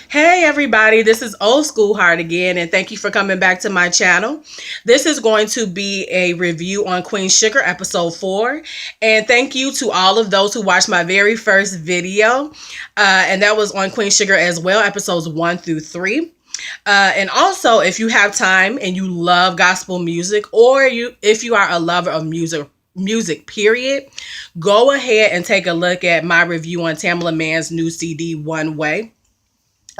Hey everybody, this is Old School Heart again, and thank you for coming back to my channel. This is going to be a review on Queen Sugar episode 4, and thank you to all of those who watched my very first video, and that was on Queen Sugar as well, episodes 1 through 3. And also, if you have time and you love gospel music, or if you are a lover of music period, go ahead and take a look at my review on Tamala Mann's new CD One Way.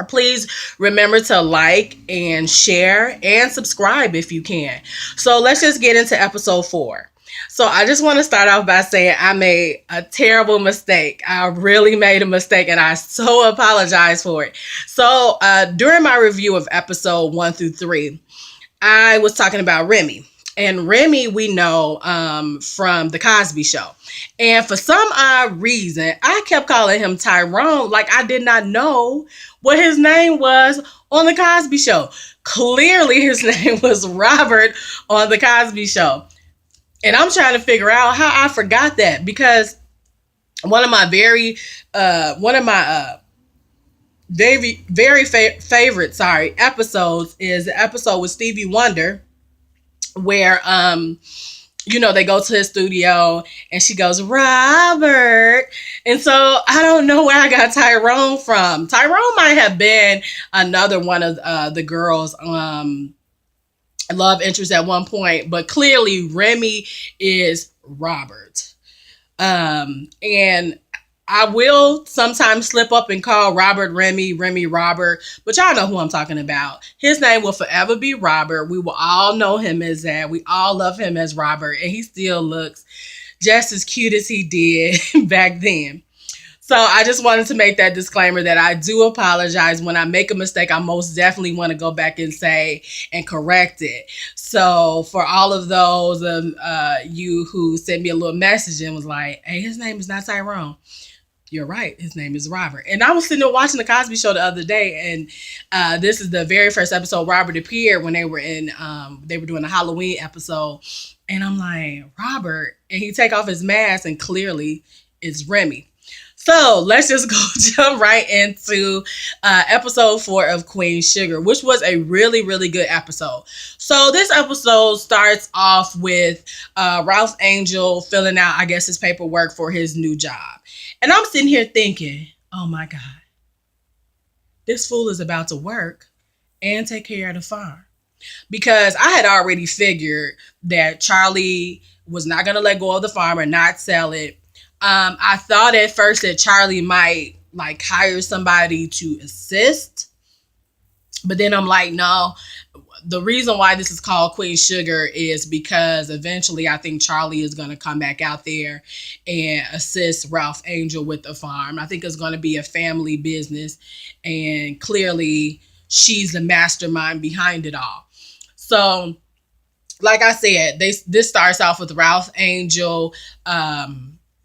Please remember to like and share and subscribe if you can. So let's just get into episode 4. So I just want to start off by saying I made a terrible mistake. I really made a mistake and I so apologize for it. So during my review of episode 1 through 3, I was talking about Remy. And Remy, we know from The Cosby Show. And for some odd reason, I kept calling him Tyrone like I did not know what his name was on The Cosby Show. Clearly, his name was Robert on The Cosby Show. And I'm trying to figure out how I forgot that, because one of my very favorite episodes is the episode with Stevie Wonder, where they go to his studio and she goes, Robert. And so I don't know where I got Tyrone from. Tyrone might have been another one of the girls' love interest at one point, but clearly Remy is Robert. And I will sometimes slip up and call Robert Remy, Remy Robert, but y'all know who I'm talking about. His name will forever be Robert. We will all know him as that. We all love him as Robert, and he still looks just as cute as he did back then. So I just wanted to make that disclaimer that I do apologize. When I make a mistake, I most definitely want to go back and say and correct it. So for all of those of you who sent me a little message and was like, hey, his name is not Tyrone. You're right. His name is Robert. And I was sitting there watching The Cosby Show the other day, and this is the very first episode Robert appeared when they were doing a Halloween episode. And I'm like, Robert. And he take off his mask, and clearly it's Remy. So let's just go jump right into episode 4 of Queen Sugar, which was a really, really good episode. So this episode starts off with Ralph Angel filling out, I guess, his paperwork for his new job. And I'm sitting here thinking, oh my God, this fool is about to work and take care of the farm. Because I had already figured that Charlie was not going to let go of the farm or not sell it. I thought at first that Charlie might hire somebody to assist. But then I'm like, no, the reason why this is called Queen Sugar is because eventually I think Charlie is going to come back out there and assist Ralph Angel with the farm. I think it's going to be a family business, and clearly she's the mastermind behind it all. So, like I said, this starts off with Ralph Angel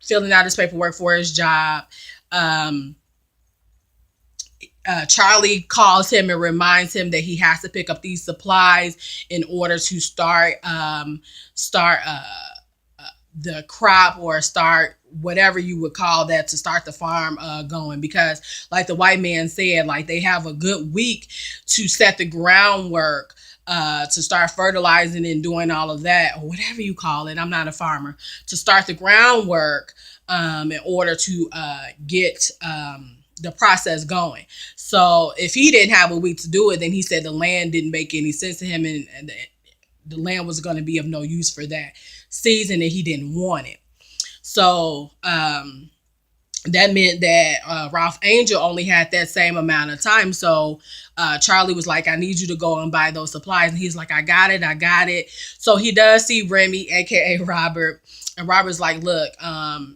filling out his paperwork for his job. Charlie calls him and reminds him that he has to pick up these supplies in order to start the crop, or start whatever you would call that, to start the farm going. Because like the white man said, they have a good week to set the groundwork, to start fertilizing and doing all of that, or whatever you call it. I'm not a farmer. To start the groundwork in order to get the process going. So if he didn't have a week to do it, then he said the land didn't make any sense to him, and the land was going to be of no use for that season, and he didn't want it. So that meant that Ralph Angel only had that same amount of time. So Charlie was like, I need you to go and buy those supplies. And he's like, I got it. So he does see Remy, aka Robert. And Robert's like, look,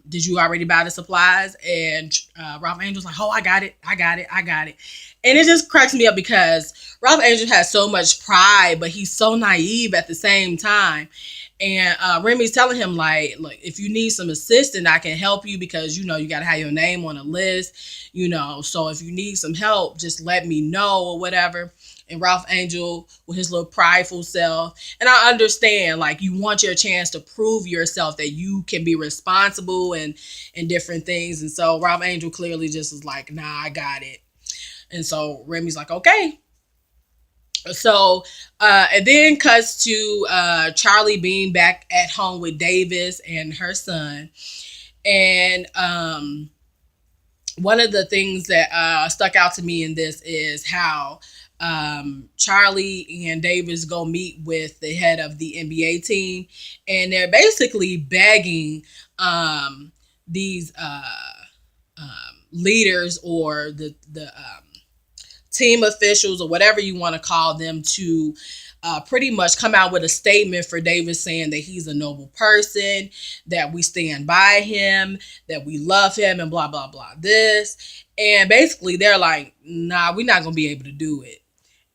did you already buy the supplies? And Ralph Angel's like, oh, I got it. And it just cracks me up because Ralph Angel has so much pride, but he's so naive at the same time. And Remy's telling him, like, look, if you need some assistance, I can help you, because, you got to have your name on a list, so if you need some help, just let me know or whatever. And Ralph Angel with his little prideful self. And I understand, you want your chance to prove yourself that you can be responsible and different things. And so Ralph Angel clearly just is like, nah, I got it. And so Remy's like, okay. So, and then cuts to Charlie being back at home with Davis and her son. And one of the things that stuck out to me in this is how Charlie and Davis go meet with the head of the NBA team, and they're basically begging these leaders or the team officials or whatever you want to call them to pretty much come out with a statement for Davis saying that he's a noble person, that we stand by him, that we love him, and blah, blah, blah. This. And basically, they're like, nah, we're not going to be able to do it.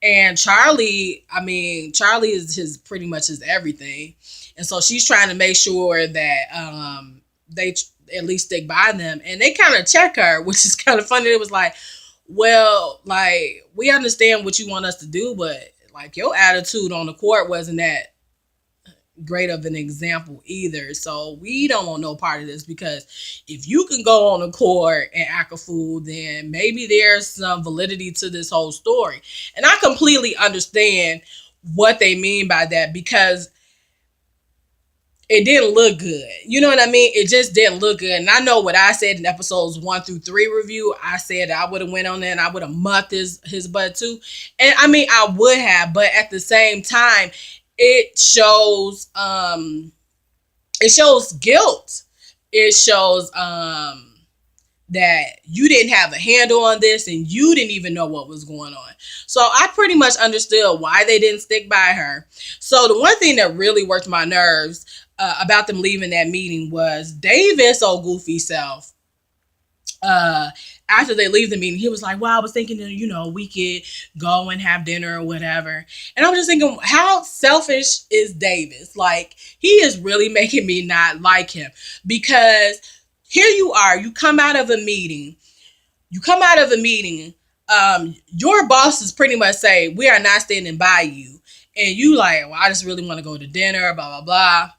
And Charlie, I mean, Charlie is his pretty much his everything. And so she's trying to make sure that they at least stick by them. And they kind of check her, which is kind of funny. It was like, well, like, we understand what you want us to do, but like your attitude on the court wasn't that great of an example either. So we don't want no part of this, because if you can go on the court and act a fool, then maybe there's some validity to this whole story. And I completely understand what they mean by that, because it didn't look good. You know what I mean? It just didn't look good. And I know what I said in episodes 1 through 3 review. I said I would have went on there and I would have mucked his butt too. And I mean, I would have, but at the same time, it shows guilt. It shows that you didn't have a handle on this and you didn't even know what was going on. So I pretty much understood why they didn't stick by her. So the one thing that really worked my nerves about them leaving that meeting was Davis' old goofy self. After they leave the meeting, he was like, well, I was thinking that, we could go and have dinner or whatever. And I was just thinking, how selfish is Davis? Like, he is really making me not like him, because here you are, you come out of a meeting, your bosses pretty much say, we are not standing by you. And you like, well, I just really want to go to dinner, blah, blah, blah.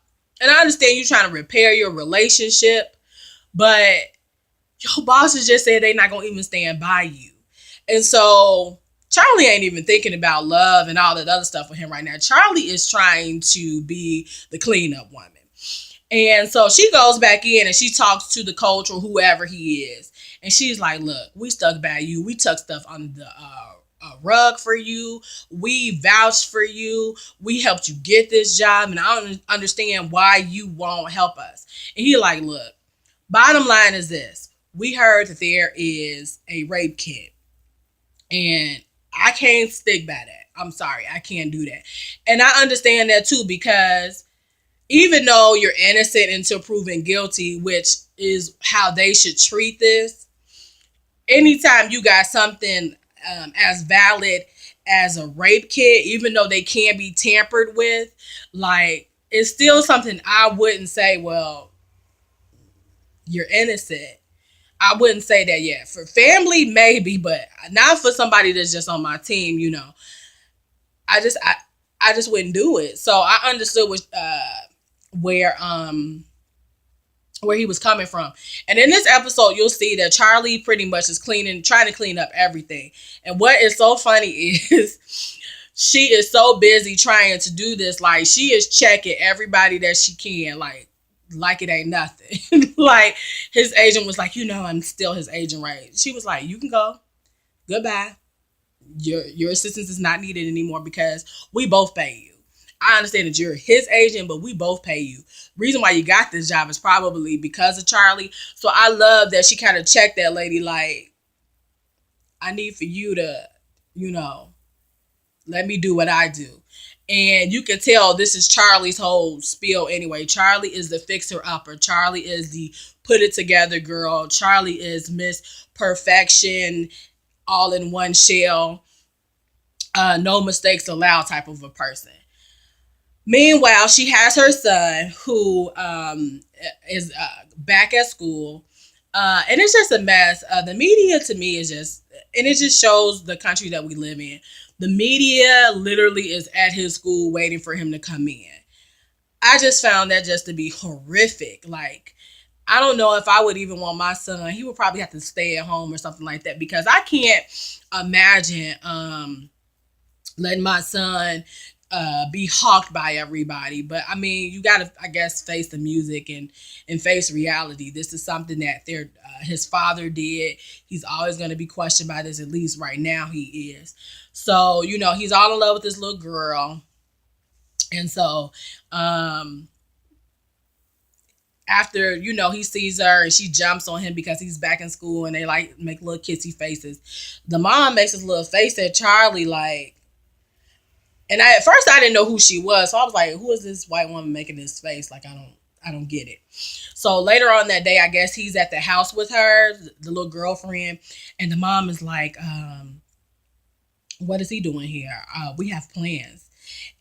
And I understand you trying to repair your relationship, but your bosses just said they're not going to even stand by you. And so Charlie ain't even thinking about love and all that other stuff with him right now. Charlie is trying to be the cleanup woman. And so she goes back in and she talks to the coach or whoever he is. And she's like, look, we stuck by you. We took stuff under the rug for you. We vouched for you. We helped you get this job. And I don't understand why you won't help us. And he like, look, bottom line is this. We heard that there is a rape kit. And I can't stick by that. I'm sorry. I can't do that. And I understand that too, because even though you're innocent until proven guilty, which is how they should treat this, anytime you got something as valid as a rape kit, even though they can be tampered with, like, it's still something I wouldn't say, well, you're innocent. I wouldn't say that yet. For family, maybe, but not for somebody that's just on my team, I just wouldn't do it. So I understood where he was coming from. And in this episode, you'll see that Charlie pretty much is trying to clean up everything. And what is so funny is she is so busy trying to do this. Like, she is checking everybody that she can, like it ain't nothing. Like, his agent was like, I'm still his agent, right? She was like, you can go. Goodbye. Your assistance is not needed anymore because we both pay you. I understand that you're his agent, but we both pay you. Reason why you got this job is probably because of Charlie. So I love that she kind of checked that lady like, I need for you to, let me do what I do. And you can tell this is Charlie's whole spiel anyway. Charlie is the fixer-upper. Charlie is the put-it-together girl. Charlie is Miss Perfection, all in one shell, no mistakes allowed type of a person. Meanwhile, she has her son who is back at school. And it's just a mess. The media to me is and it just shows the country that we live in. The media literally is at his school waiting for him to come in. I just found that just to be horrific. Like, I don't know if I would even want my son. He would probably have to stay at home or something like that, because I can't imagine letting my son be hawked by everybody. But I mean, you gotta, I guess, face the music and face reality. This is something that his father did. He's always going to be questioned by this. At least right now, he is. So he's all in love with this little girl, and so after he sees her and she jumps on him because he's back in school, and they like make little kissy faces. The mom makes this little face at Charlie, like, and at first I didn't know who she was, so I was like, who is this white woman making this face? Like, I don't get it. So later on that day, I guess he's at the house with her, the little girlfriend, and the mom is like, what is he doing here? We have plans.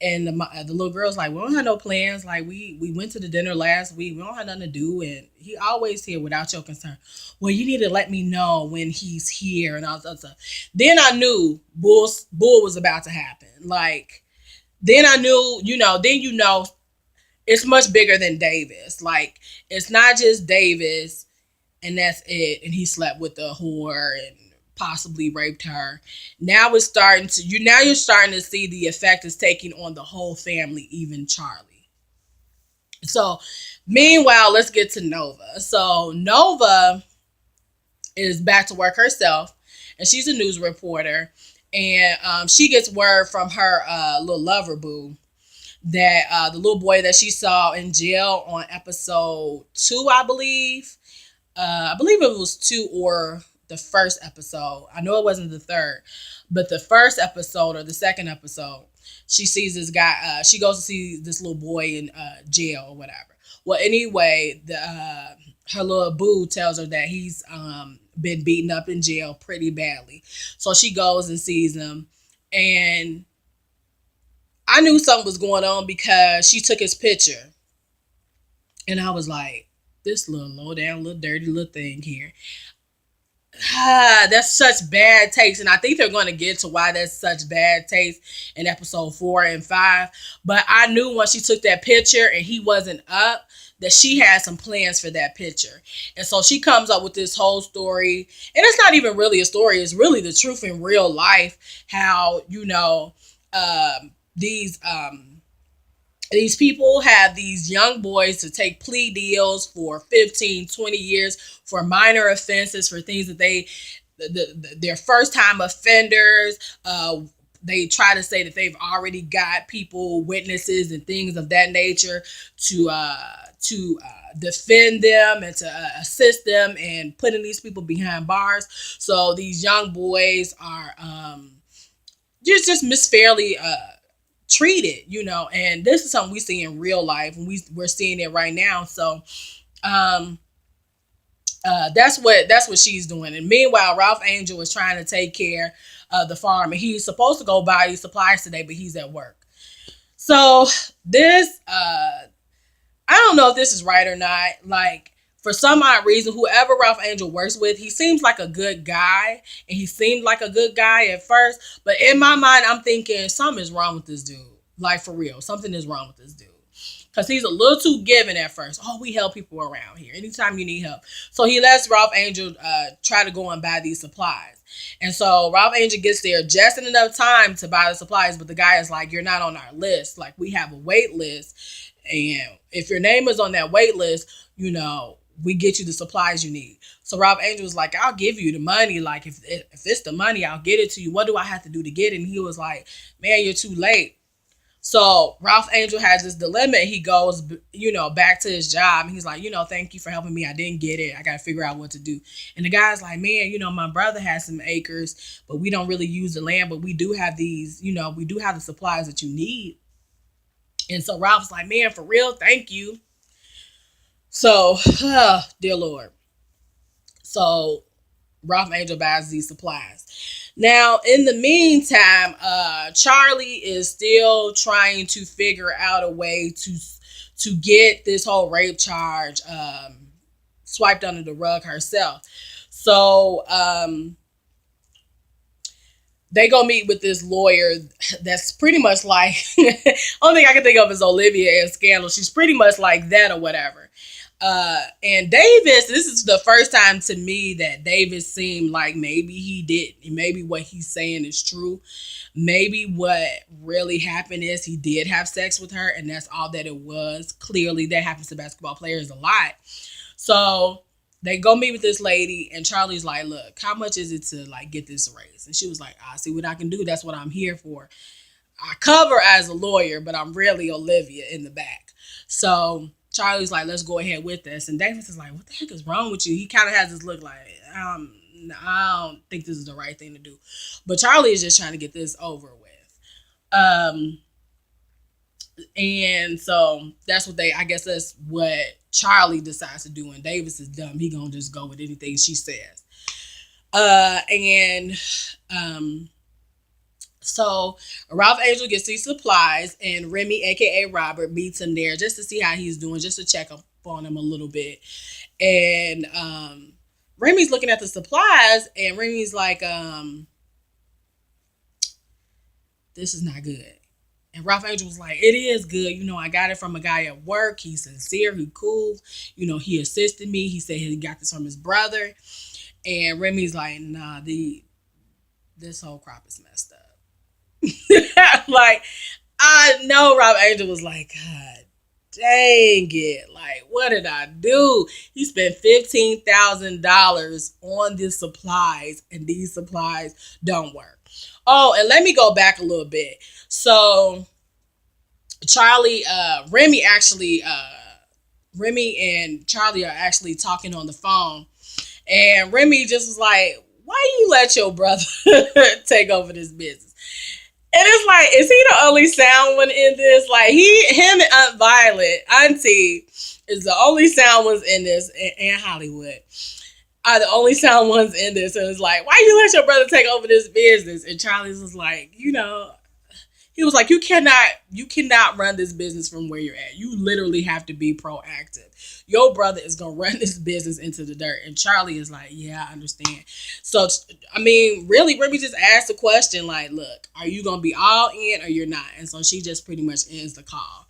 And the little girl's like, we don't have no plans. Like, we went to the dinner last week. We don't have nothing to do. And he always here without your concern. Well, you need to let me know when he's here and all that stuff. Then I knew bull was about to happen. Like, then I knew, it's much bigger than Davis. Like, it's not just Davis and that's it. And he slept with a whore and possibly raped her. Now you're starting to see the effect it's taking on the whole family, even Charlie. So meanwhile, let's get to Nova. So Nova is back to work herself, and she's a news reporter, and she gets word from her little lover boo that the little boy that she saw in jail on episode 2, I believe it was 2 or the first episode. I know it wasn't the third, but the first episode or the second episode, she sees this guy. She goes to see this little boy in jail or whatever. Well, anyway, her little boo tells her that he's been beaten up in jail pretty badly. So she goes and sees him, and I knew something was going on because she took his picture, and I was like, this little low down, little dirty little thing here. That's such bad taste, and I think they're going to get to why that's such bad taste in episode 4 and 5. But I knew once she took that picture and he wasn't up, that she had some plans for that picture. And so she comes up with this whole story, and it's not even really a story, it's really the truth in real life. How these people have these young boys to take plea deals for 15, 20 years for minor offenses, for things that they're first time offenders. They try to say that they've already got people, witnesses, and things of that nature to defend them and to assist them in putting these people behind bars. So these young boys are just misfairly treated, and this is something we see in real life, and we're seeing it right now. So that's what she's doing. And meanwhile, Ralph Angel is trying to take care of the farm, and he's supposed to go buy these supplies today, but he's at work. So this I don't know if this is right or not. Like, for some odd reason, whoever Ralph Angel works with, he seems like a good guy, and he seemed like a good guy at first. But in my mind, I'm thinking something is wrong with this dude. Like, for real, something is wrong with this dude. Because he's a little too giving at first. Oh, we help people around here anytime you need help. So he lets Ralph Angel try to go and buy these supplies. And so Ralph Angel gets there just in enough time to buy the supplies. But the guy is like, you're not on our list. Like, we have a wait list. And if your name is on that wait list, we get you the supplies you need. So Ralph Angel was like, I'll give you the money. Like, if it's the money, I'll get it to you. What do I have to do to get it? And he was like, man, you're too late. So Ralph Angel has this dilemma. He goes, back to his job. And he's like, thank you for helping me. I didn't get it. I got to figure out what to do. And the guy's like, man, my brother has some acres, but we don't really use the land. But we do have these, we do have the supplies that you need. And so Ralph's like, man, for real, thank you. So, dear Lord. So Ralph Angel buys these supplies. Now, in the meantime, Charlie is still trying to figure out a way to get this whole rape charge swiped under the rug herself. So they go meet with this lawyer that's pretty much like, only thing I can think of is Olivia in Scandal. She's pretty much like that or whatever. And Davis, this is the first time to me that Davis seemed like maybe he did, maybe what he's saying is true. Maybe what really happened is he did have sex with her, and that's all that it was. Clearly, that happens to basketball players a lot. So they go meet with this lady, and Charlie's like, "Look, how much is it to like get this raise?" And she was like, "I see what I can do. That's what I'm here for. I cover as a lawyer, but I'm really Olivia in the back." So Charlie's like, "Let's go ahead with this." And Davis is like, "What the heck is wrong with you?" He kind of has this look like, I don't think this is the right thing to do. But Charlie is just trying to get this over with. And so that's what I guess that's what Charlie decides to do. And Davis is dumb. He gonna just go with anything she says. And so Ralph Angel gets these supplies, and Remy, aka Robert, meets him there just to see how he's doing, just to check up on him a little bit. And Remy's looking at the supplies, and Remy's like, "This is not good." And Ralph Angel was like, "It is good. I got it from a guy at work. He's sincere. He cool. He assisted me. He said he got this from his brother." And Remy's like, "Nah, this whole crop is messed up." Like, I know Ralph Angel was like, "God dang it. Like, what did I do?" He spent $15,000 on these supplies, and these supplies don't work. Oh, and let me go back a little bit. So Remy and Charlie are actually talking on the phone, and Remy just was like, "Why you let your brother take over this business?" And it's like, is he the only sound one in this? Like, him and Aunt Violet, Auntie, is the only sound ones in this, and Hollywood are the only sound ones in this. And it's like, why you let your brother take over this business? And Charlie's was like, he was like, you cannot run this business from where you're at. You literally have to be proactive. Your brother is gonna run this business into the dirt. And Charlie is like, yeah, I understand. So I mean, really, Remy just asked the question, like, look, are you gonna be all in or you're not? And so she just pretty much ends the call.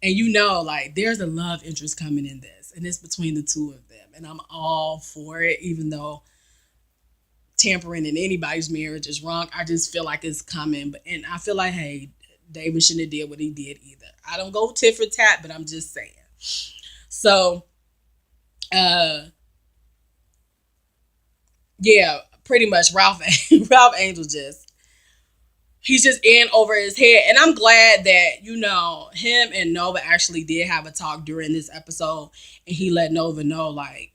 And like, there's a love interest coming in this, and it's between the two of them. And I'm all for it, even though tampering in anybody's marriage is wrong. I just feel like it's coming. And I feel like, hey, David shouldn't have did what he did either. I don't go tit for tat, but I'm just saying. So, yeah, pretty much Ralph Angel he's just in over his head. And I'm glad that, him and Nova actually did have a talk during this episode, and he let Nova know, like,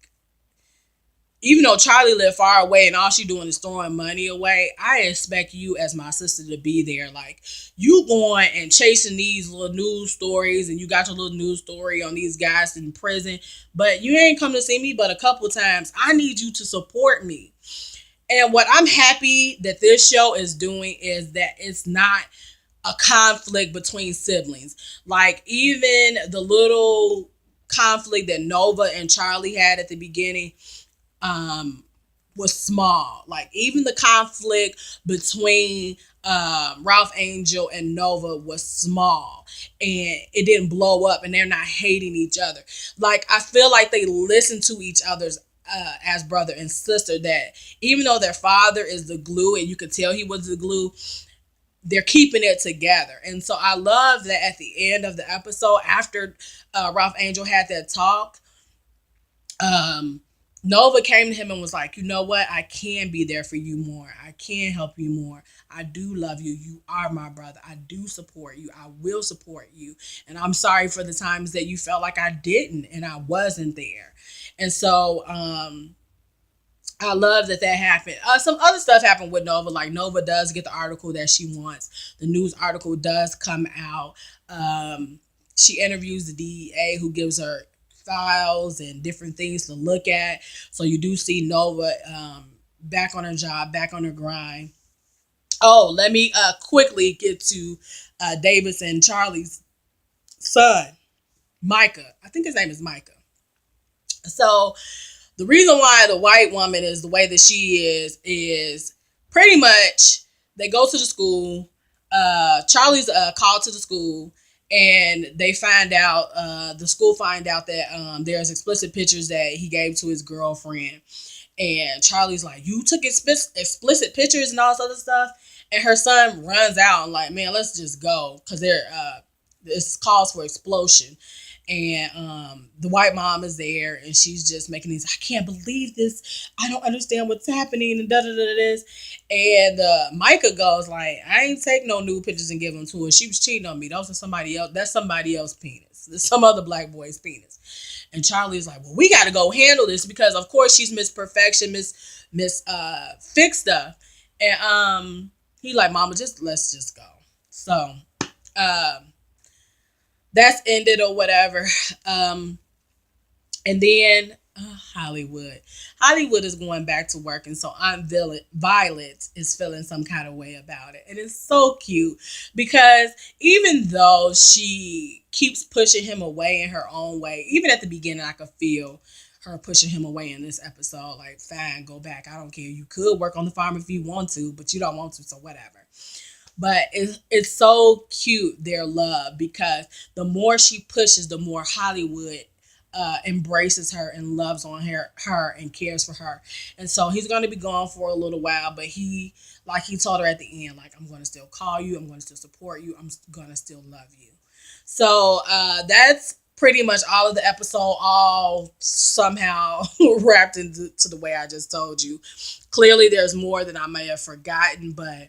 even though Charlie lived far away and all she doing is throwing money away, I expect you as my sister to be there. Like, you going and chasing these little news stories, and you got your little news story on these guys in prison, but you ain't come to see me but a couple times. I need you to support me. And what I'm happy that this show is doing is that it's not a conflict between siblings. Like, even the little conflict that Nova and Charlie had at the beginning, was small. Like, even the conflict between Ralph Angel and Nova was small, and it didn't blow up, and they're not hating each other. Like, I feel like they listen to each other's as brother and sister, that even though their father is the glue, and you could tell he was the glue, they're keeping it together. And so I love that at the end of the episode, after Ralph Angel had that talk, Nova came to him and was like, "You know what? I can be there for you more. I can help you more. I do love you. You are my brother. I do support you. I will support you. And I'm sorry for the times that you felt like I didn't and I wasn't there." And so I love that happened. Some other stuff happened with Nova. Like, Nova does get the article that she wants. The news article does come out. She interviews the DEA, who gives her files and different things to look at. So you do see Nova back on her job, back on her grind. Oh, let me quickly get to Davis and Charlie's son, Micah. I think his name is Micah. So the reason why the white woman is the way that she is pretty much they go to the school. Charlie's called to the school, and they find out, the school find out that there's explicit pictures that he gave to his girlfriend. And Charlie's like, you took explicit pictures and all this other stuff. And her son runs out and like, man, let's just go, because this calls for explosion. And the white mom is there, and she's just making these, I can't believe this, I don't understand what's happening, and da da da this. And Micah goes like, I ain't take no nude pictures and give them to her. She was cheating on me. Those are somebody else. That's somebody else's penis. That's some other black boy's penis. And Charlie's like, well, we got to go handle this, because of course she's Miss Perfection, Miss Fix Stuff. And he like, Mama, let's just go. So that's ended or whatever. And then Hollywood. Hollywood is going back to work, and so Violet is feeling some kind of way about it. And it's so cute, because even though she keeps pushing him away in her own way, even at the beginning, I could feel her pushing him away in this episode. Like, fine, go back. I don't care. You could work on the farm if you want to, but you don't want to, so whatever. But it's so cute, their love, because the more she pushes, the more Hollywood embraces her and loves on her and cares for her. And so he's going to be gone for a little while, but he told her at the end, like, I'm going to still call you, I'm going to still support you, I'm going to still love you. So that's pretty much all of the episode, all somehow wrapped into the way I just told you. Clearly there's more that I may have forgotten, but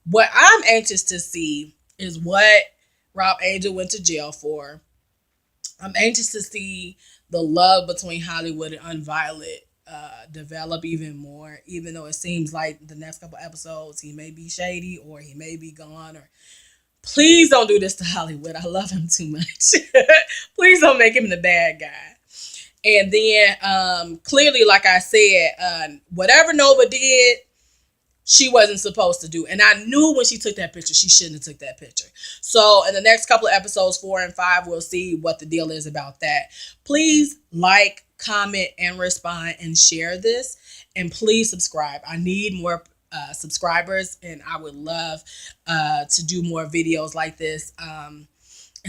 what I'm anxious to see is what Rob Angel went to jail for. I'm anxious to see the love between Hollywood and Violet develop even more, even though it seems like the next couple episodes he may be shady or he may be gone. Or please don't do this to Hollywood. I love him too much. Please don't make him the bad guy. And then clearly, like I said, whatever Nova did, she wasn't supposed to do. And I knew when she took that picture, she shouldn't have took that picture. So in the next couple of episodes, 4 and 5, we'll see what the deal is about that. Please like, comment, and respond, and share this. And please subscribe. I need more subscribers, and I would love to do more videos like this. And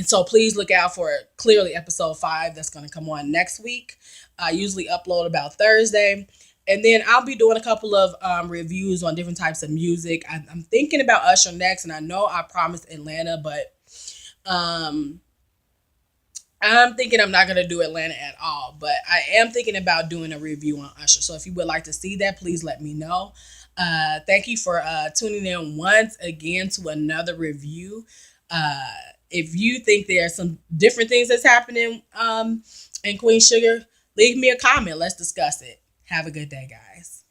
so please look out for clearly episode 5 that's going to come on next week. I usually upload about Thursday. And then I'll be doing a couple of reviews on different types of music. I'm thinking about Usher next, and I know I promised Atlanta, but I'm thinking I'm not going to do Atlanta at all. But I am thinking about doing a review on Usher. So if you would like to see that, please let me know. Thank you for tuning in once again to another review. If you think there are some different things that's happening in Queen Sugar, leave me a comment. Let's discuss it. Have a good day, guys.